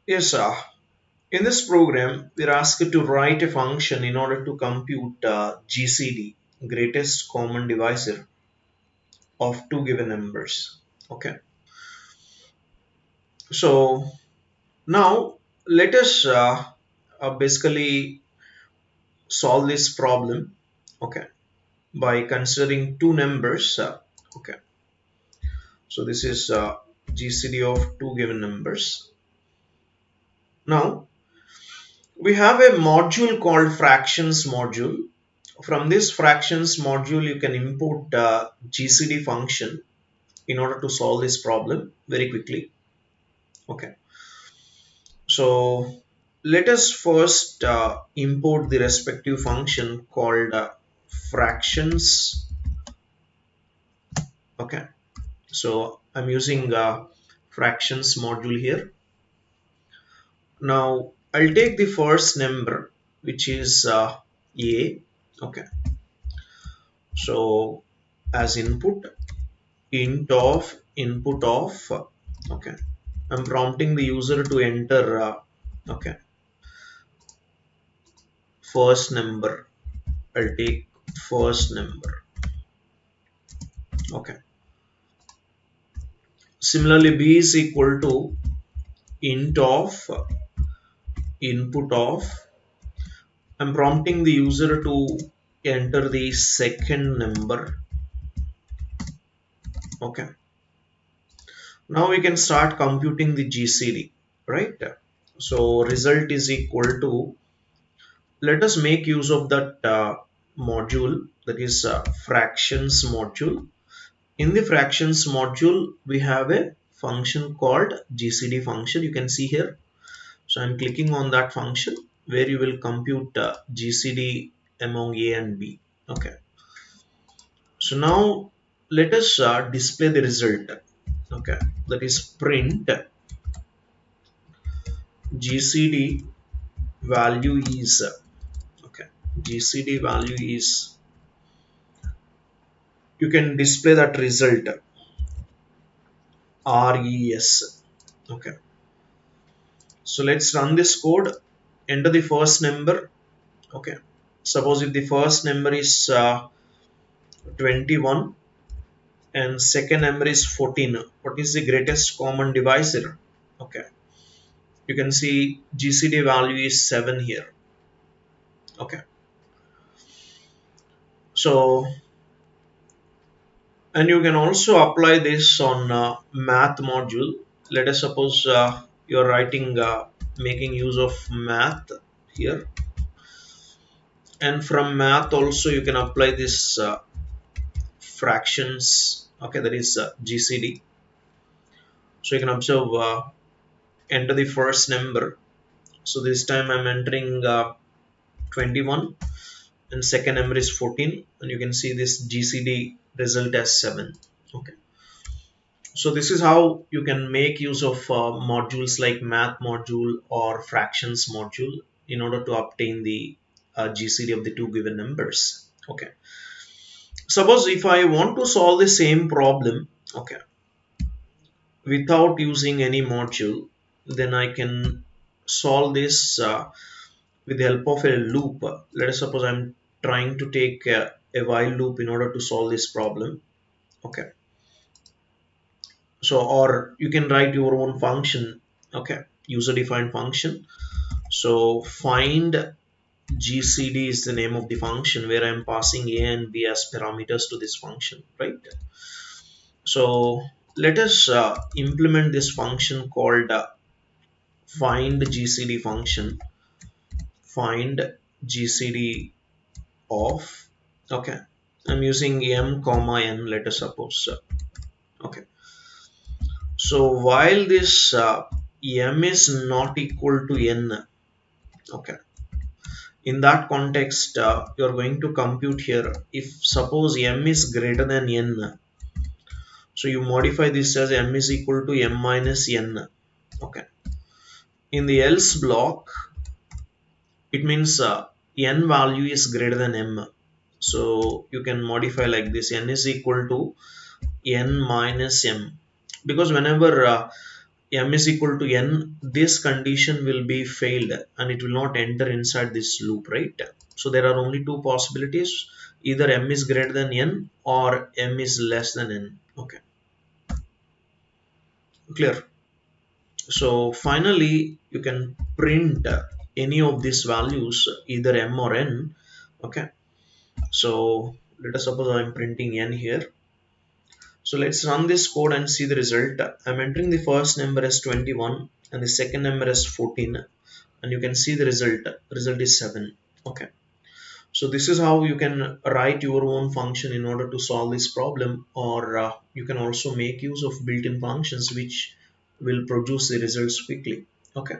Yes, in this program, we're asked to write a function in order to compute GCD, greatest common divisor of two given numbers. Okay, so now let us basically solve this problem. Okay, by considering two numbers. Okay, so this is GCD of two given numbers. Now we have a module called fractions module. From this fractions module, you can import GCD function in order to solve this problem very quickly. Okay, so let us first import the respective function called fractions. Okay, so I'm using fractions module here. Now I'll take the first number, which is a. Okay, so as input of okay, I'm prompting the user to enter okay, first number. I'll take first number. Okay, similarly b is equal to int of input of, I'm prompting the user to enter the second number. Okay, now we can start computing the GCD, right? So result is equal to, let us make use of that module, that is fractions module. In the fractions module, we have a function called GCD function. You can see here. So I'm clicking on that function where you will compute GCD among A and B. Okay. So now let us display the result. Okay. That is print GCD value is okay. GCD value is, you can display that result RES. Okay. So let's run this code. Enter the first number. Okay. Suppose if the first number is 21 and second number is 14, what is the greatest common divisor? Okay. You can see GCD value is 7 here. Okay. So, and you can also apply this on math module. Let us suppose you're writing, making use of math here. And from math also you can apply this fractions. Okay, that is GCD. So you can observe, enter the first number. So this time I'm entering 21 and second number is 14, and you can see this GCD result as 7. Okay, so this is how you can make use of modules like math module or fractions module in order to obtain the GCD of the two given numbers. Okay, suppose if I want to solve the same problem, okay, without using any module, then I can solve this with the help of a loop. Let us suppose I'm trying to take a while loop in order to solve this problem. Okay, so or you can write your own function. Okay, user defined function. So find GCD is the name of the function where I'm passing a and b as parameters to this function, right? So let us implement this function called find GCD function. Find GCD of, okay, I'm using m comma n, let us suppose. Okay, so while this m is not equal to n, okay, in that context you're going to compute here, if suppose m is greater than n, so you modify this as m is equal to m minus n. Okay, in the else block it means n value is greater than m, so you can modify like this, n is equal to n minus m, because whenever m is equal to n, this condition will be failed and it will not enter inside this loop, right? So there are only two possibilities, either m is greater than n or m is less than n. Okay, clear? So finally you can print any of these values, either m or n. Okay, so let us suppose I'm printing n here. So let's run this code and see the result. I'm entering the first number as 21 and the second number as 14, and you can see the result is 7. Okay, so this is how you can write your own function in order to solve this problem, or you can also make use of built-in functions which will produce the results quickly. Okay.